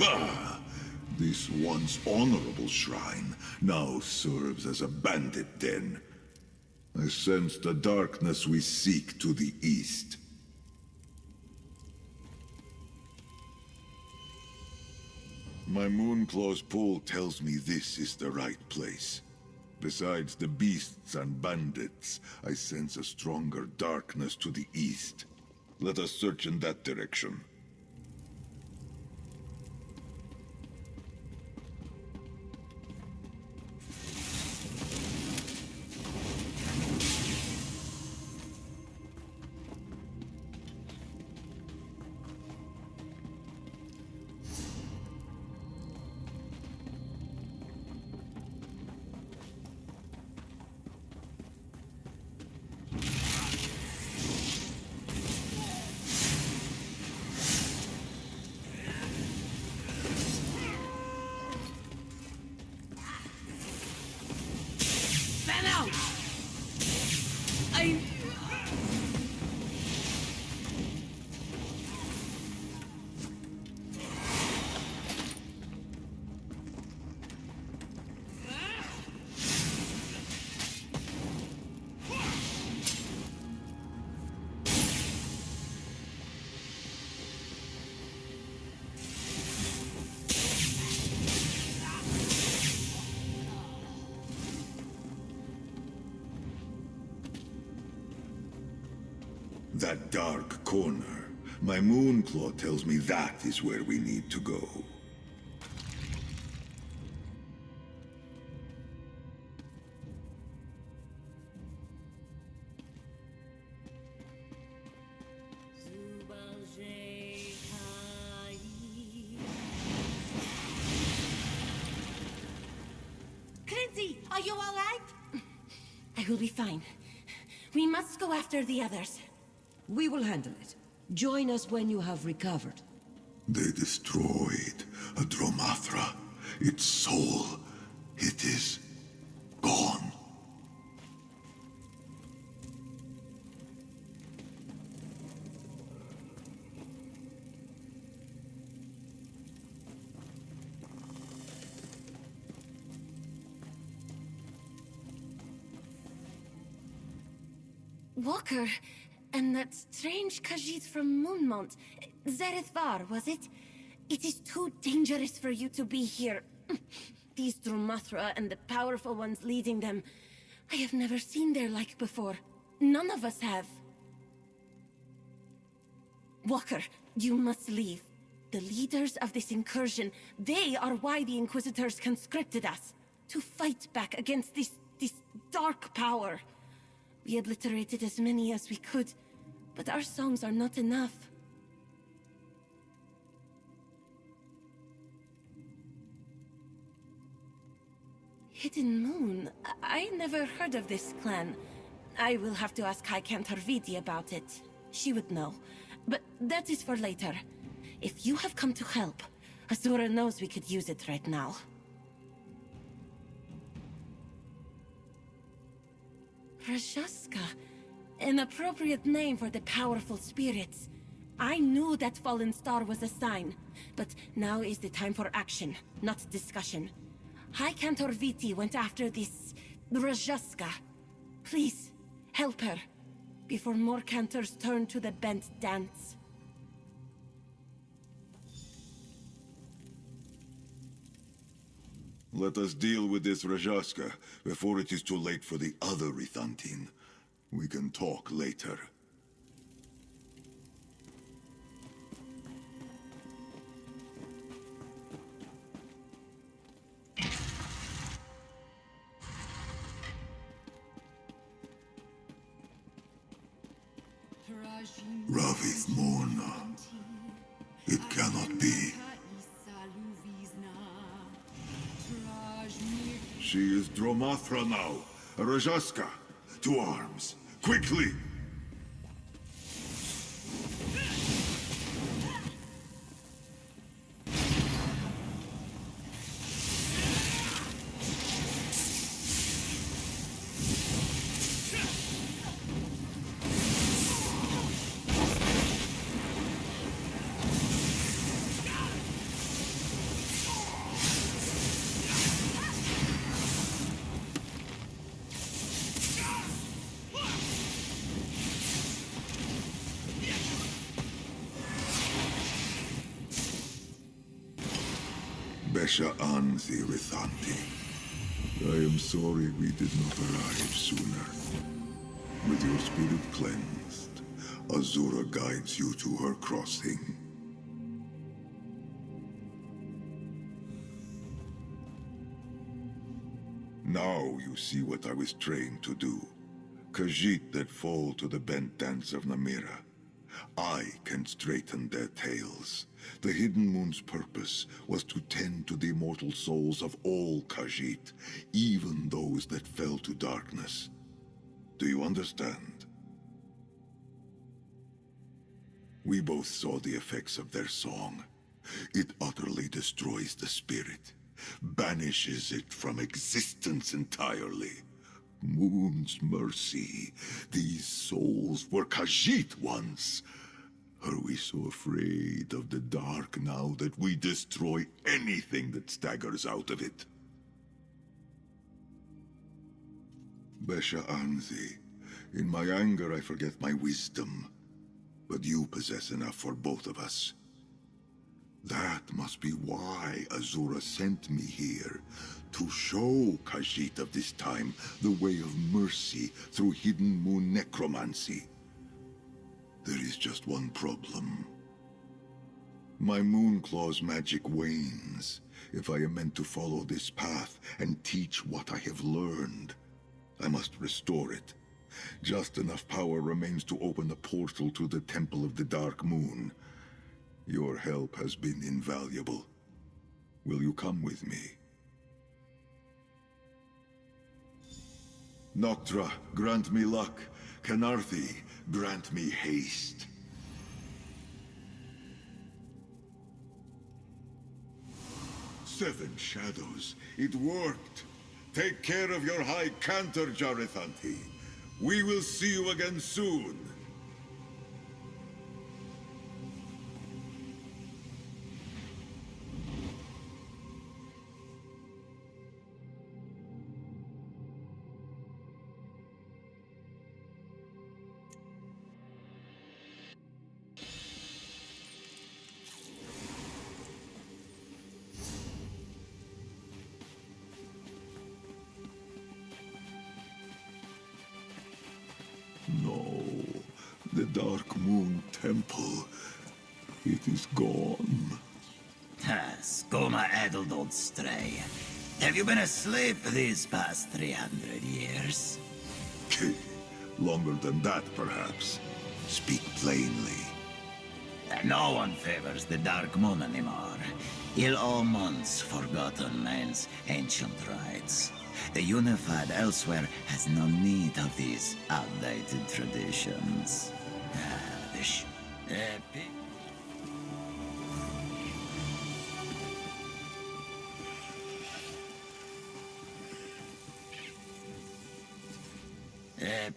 Ah, this once honorable shrine now serves as a bandit den. I sense the darkness we seek to the east. My Moonclaw's pull tells me this is the right place. Besides the beasts and bandits, I sense a stronger darkness to the east. Let us search in that direction. That dark corner. My Moonclaw tells me that is where we need to go. Clinty, are you all right? I will be fine. We must go after the others. We will handle it. Join us when you have recovered. They destroyed a Dromathra. Its soul, it is gone. Walker, and that strange Khajiit from Moonlit. Zerith-var, was it? It is too dangerous for you to be here. These Dromathra and the powerful ones leading them. I have never seen their like before. None of us have. Walker, you must leave. The leaders of this incursion, they are why the Inquisitors conscripted us. To fight back against this dark power. We obliterated as many as we could, but our songs are not enough. Hidden Moon? I never heard of this clan. I will have to ask High Cantor Viti about it. She would know. But that is for later. If you have come to help, Azura knows we could use it right now. Rajaska. An appropriate name for the powerful spirits. I knew that fallen star was a sign, but now is the time for action, not discussion. High Cantor Viti went after this Rajaska. Please, help her, before more cantors turn to the bent dance. Let us deal with this Rajaska before it is too late for the other Rithantin. We can talk later. Ravith Morna. It cannot be. She is Dromathra now. A Rajaska. To arms. Quickly! Besha'an Zerith-anti. I am sorry we did not arrive sooner. With your spirit cleansed, Azura guides you to her crossing. Now you see what I was trained to do. Khajiit that fall to the bent dance of Namira. I can straighten their tails. The Hidden Moon's purpose was to tend to the immortal souls of all Khajiit, even those that fell to darkness. Do you understand? We both saw the effects of their song. It utterly destroys the spirit, banishes it from existence entirely. Moon's mercy. These souls were Khajiit once. Are we so afraid of the dark now that we destroy anything that staggers out of it? Besha'anzi, in my anger I forget my wisdom, but you possess enough for both of us. That must be why Azura sent me here, to show Khajiit of this time the way of mercy through Hidden Moon necromancy. There is just one problem. My Moonclaw's magic wanes. If I am meant to follow this path and teach what I have learned, I must restore it. Just enough power remains to open the portal to the Temple of the Dark Moon. Your help has been invaluable. Will you come with me? Noctra, grant me luck. Canarthi, grant me haste. Seven Shadows, it worked. Take care of your high canter, Jareth-anti. We will see you again soon. No, the Dark Moon Temple, it is gone. Skoma addled old stray. Have you been asleep these past 300 years? Longer than that, perhaps. Speak plainly. No one favors the Dark Moon anymore. Il-Omon's forgotten man's ancient rites. The Unified elsewhere has no need of these outdated traditions.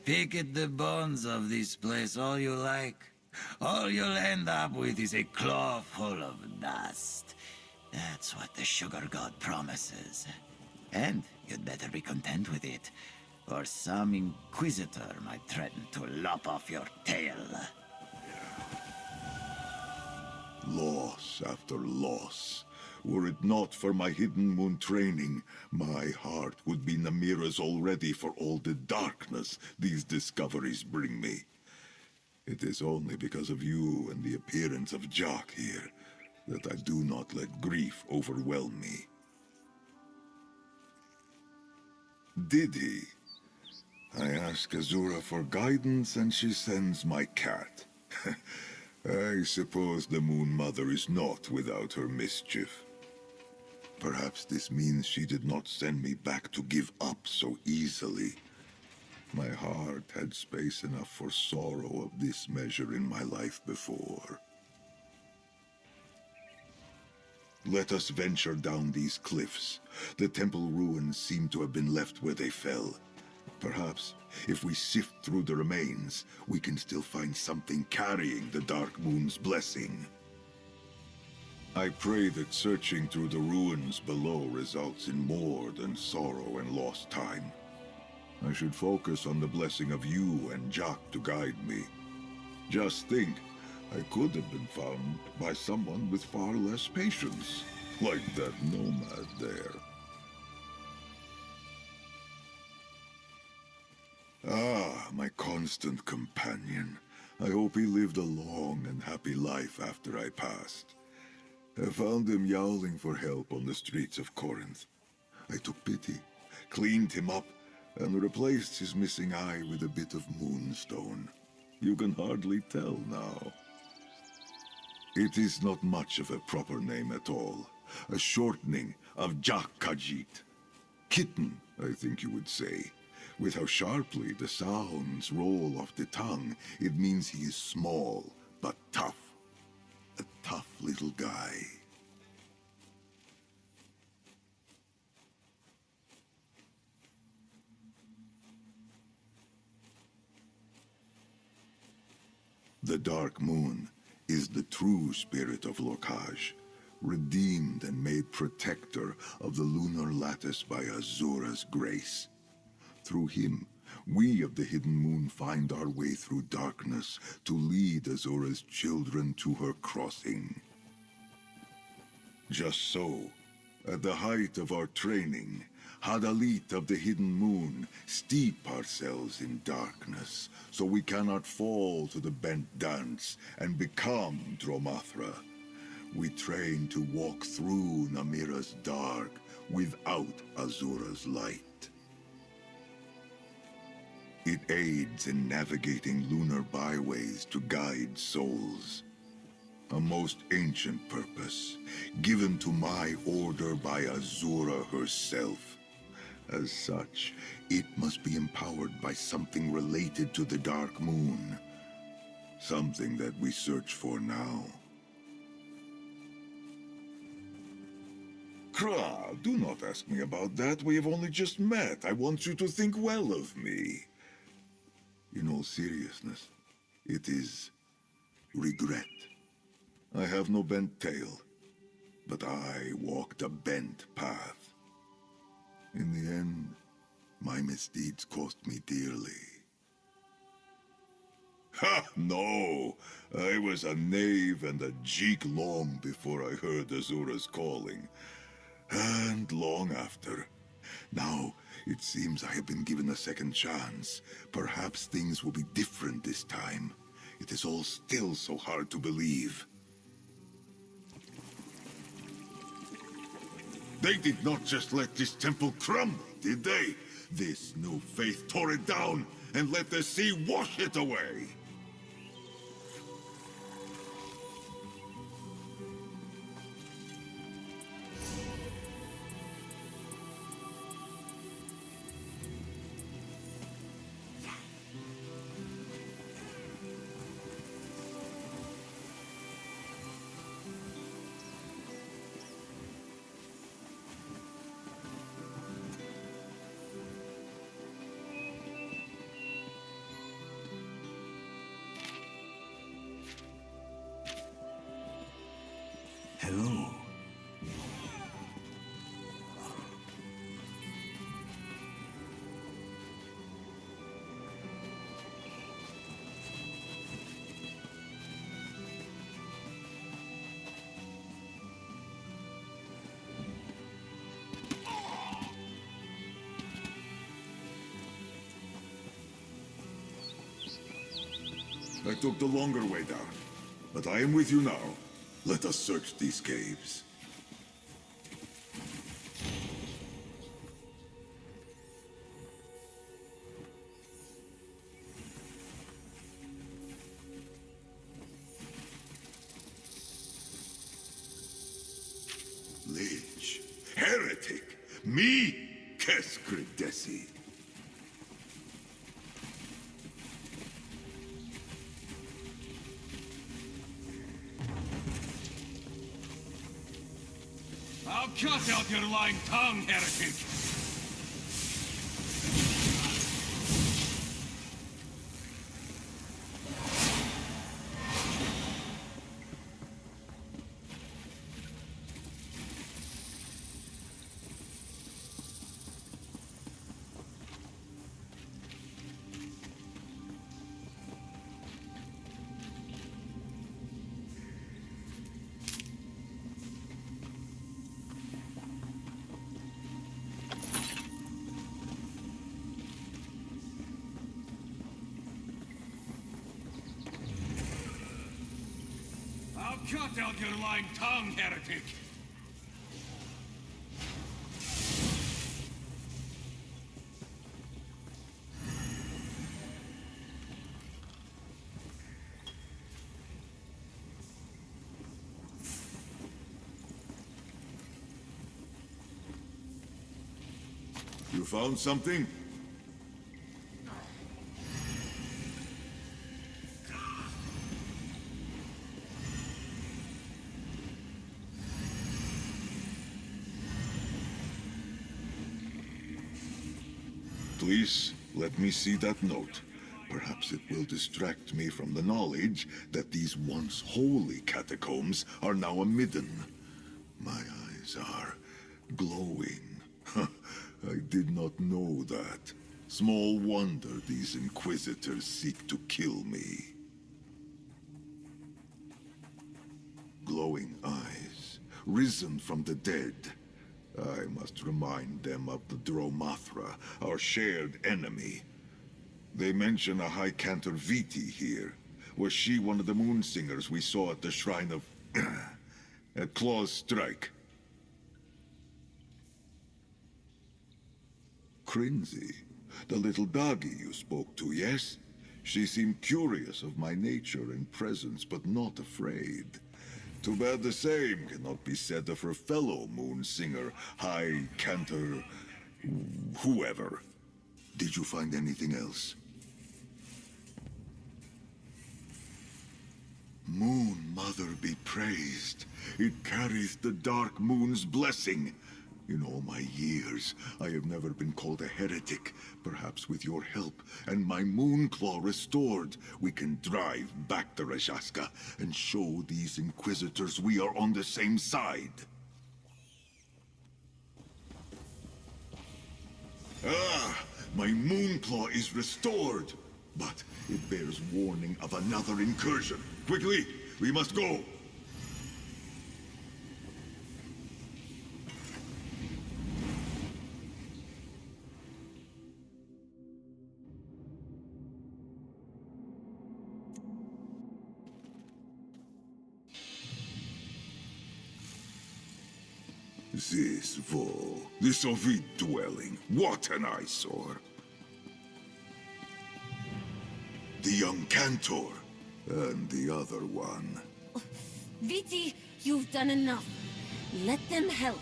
Pick at the bones of this place all you like. All you'll end up with is a claw full of dust. That's what the sugar god promises. And you'd better be content with it, or some inquisitor might threaten to lop off your tail. Loss after loss. Were it not for my Hidden Moon training, my heart would be Namira's already for all the darkness these discoveries bring me. It is only because of you and the appearance of Jock here that I do not let grief overwhelm me. Did he? I ask Azura for guidance and she sends my cat. I suppose the Moon Mother is not without her mischief. Perhaps this means she did not send me back to give up so easily. My heart had space enough for sorrow of this measure in my life before. Let us venture down these cliffs. The temple ruins seem to have been left where they fell. Perhaps, if we sift through the remains, we can still find something carrying the Dark Moon's blessing. I pray that searching through the ruins below results in more than sorrow and lost time. I should focus on the blessing of you and Jock to guide me. Just think, I could have been found by someone with far less patience. Like that nomad there. Ah, my constant companion. I hope he lived a long and happy life after I passed. I found him yowling for help on the streets of Corinth. I took pity, cleaned him up, and replaced his missing eye with a bit of moonstone. You can hardly tell now. It is not much of a proper name at all. A shortening of Jak-Khajiit. Kitten, I think you would say. With how sharply the sounds roll off the tongue, it means he is small, but tough. A tough little guy. The Dark Moon is the true spirit of Lorkhaj, redeemed and made protector of the lunar lattice by Azura's grace. Through him, we of the Hidden Moon find our way through darkness to lead Azura's children to her crossing. Just so, at the height of our training, Hadalit of the Hidden Moon steep ourselves in darkness, so we cannot fall to the bent dance and become Dromathra. We train to walk through Namira's dark without Azura's light. It aids in navigating lunar byways to guide souls. A most ancient purpose, given to my order by Azura herself. As such, it must be empowered by something related to the Dark Moon. Something that we search for now. Kra, do not ask me about that. We have only just met. I want you to think well of me. In all seriousness, it is regret. I have no bent tail, but I walked a bent path. In the end, my misdeeds cost me dearly. Ha! No! I was a knave and a jeek long before I heard Azura's calling. And long after. Now, it seems I have been given a second chance. Perhaps things will be different this time. It is all still so hard to believe. They did not just let this temple crumble, did they? This new faith tore it down and let the sea wash it away. Hello. I took the longer way down, but I am with you now. Let us search these caves. Lich, heretic, me, Keskridesi. I'll cut out your lying tongue, heretic! Cut out your lying tongue, heretic! You found something? Please, let me see that note. Perhaps it will distract me from the knowledge that these once holy catacombs are now a midden. My eyes are glowing. I did not know that. Small wonder these Inquisitors seek to kill me. Glowing eyes, risen from the dead. I must remind them of the Dromathra, our shared enemy. They mention a High Cantor Viti here. Was she one of the moon singers we saw at the shrine of... at Claw's Strike? Crinzy, the little doggy you spoke to, yes? She seemed curious of my nature and presence, but not afraid. Too bad the same cannot be said of her fellow moon singer, High Cantor... whoever. Did you find anything else? Moon Mother be praised. It carries the Dark Moon's blessing. In all my years, I have never been called a heretic. Perhaps with your help and my Moonclaw restored, we can drive back the Rajashka and show these Inquisitors we are on the same side. Ah! My Moonclaw is restored! But it bears warning of another incursion. Quickly, we must go! This Ovid dwelling, what an eyesore! The young Cantor, and the other one. Viti, you've done enough. Let them help.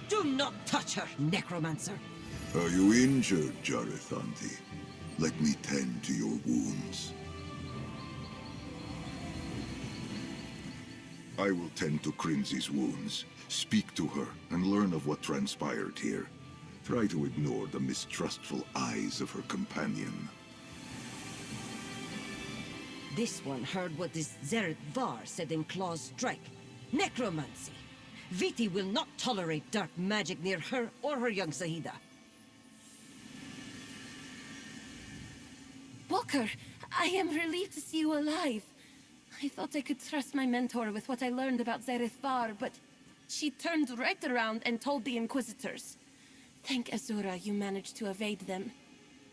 Do not touch her, necromancer! Are you injured, Zerith-var? Let me tend to your wounds. I will tend to Crinzy's wounds. Speak to her and learn of what transpired here. Try to ignore the mistrustful eyes of her companion. This one heard what this Zerith-var said in Claw's Strike. Necromancy! Viti will not tolerate dark magic near her or her young Sahida. Walker, I am relieved to see you alive. I thought I could trust my mentor with what I learned about Zerith-var, but she turned right around and told the Inquisitors. Thank Azura you managed to evade them,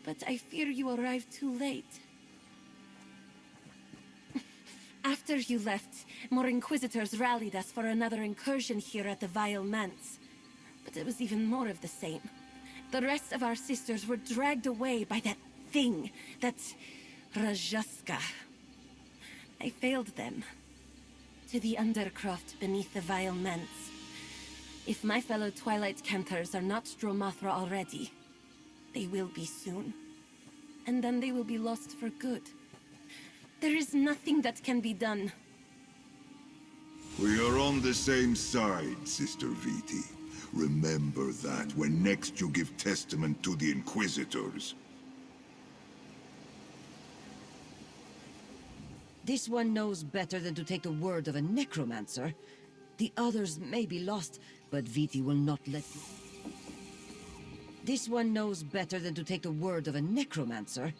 but I fear you arrived too late. After you left, more Inquisitors rallied us for another incursion here at the Vile Manse. But it was even more of the same. The rest of our sisters were dragged away by that thing, that Rajashka. I failed them. To the undercroft beneath the Vile Manse. If my fellow Twilight Cantors are not Dromathra already, they will be soon. And then they will be lost for good. There is nothing that can be done. We are on the same side, Sister Viti. Remember that when next you give testament to the Inquisitors. This one knows better than to take the word of a necromancer. The others may be lost, but Viti will not let you. This one knows better than to take the word of a necromancer.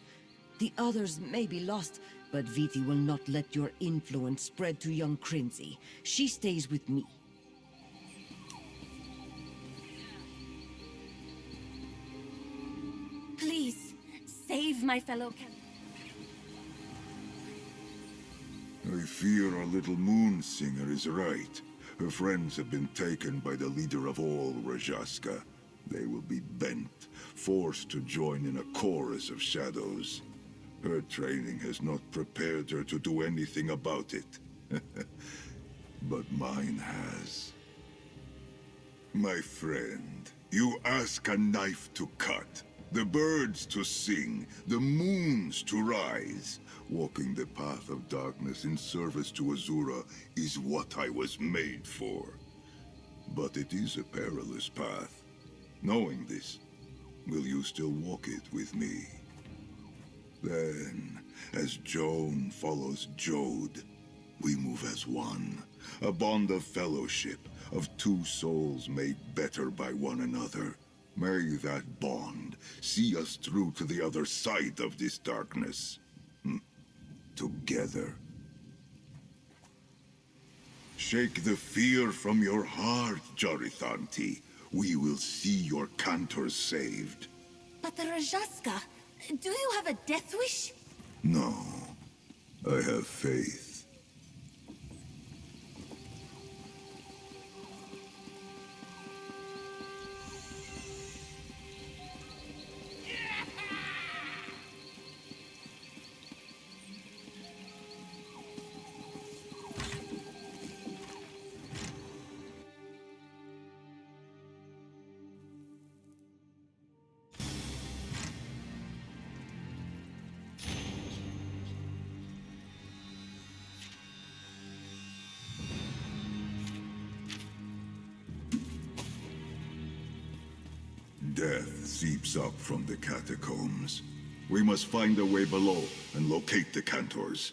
The others may be lost, but Viti will not let your influence spread to young Crinzy. She stays with me. Please, save my fellow Cantors. I fear our little moon singer is right. Her friends have been taken by the leader of all Rajaska. They will be bent, forced to join in a chorus of shadows. Her training has not prepared her to do anything about it. But mine has. My friend, you ask a knife to cut, the birds to sing, the moons to rise. Walking the path of darkness in service to Azura is what I was made for. But it is a perilous path. Knowing this, will you still walk it with me? Then, as Joan follows Jode, we move as one. A bond of fellowship, of two souls made better by one another. May that bond see us through to the other side of this darkness. Together. Shake the fear from your heart, Jarithanti. We will see your cantors saved. But the Rajaska, do you have a death wish? No, I have faith. Death seeps up from the catacombs. We must find a way below and locate the Cantors.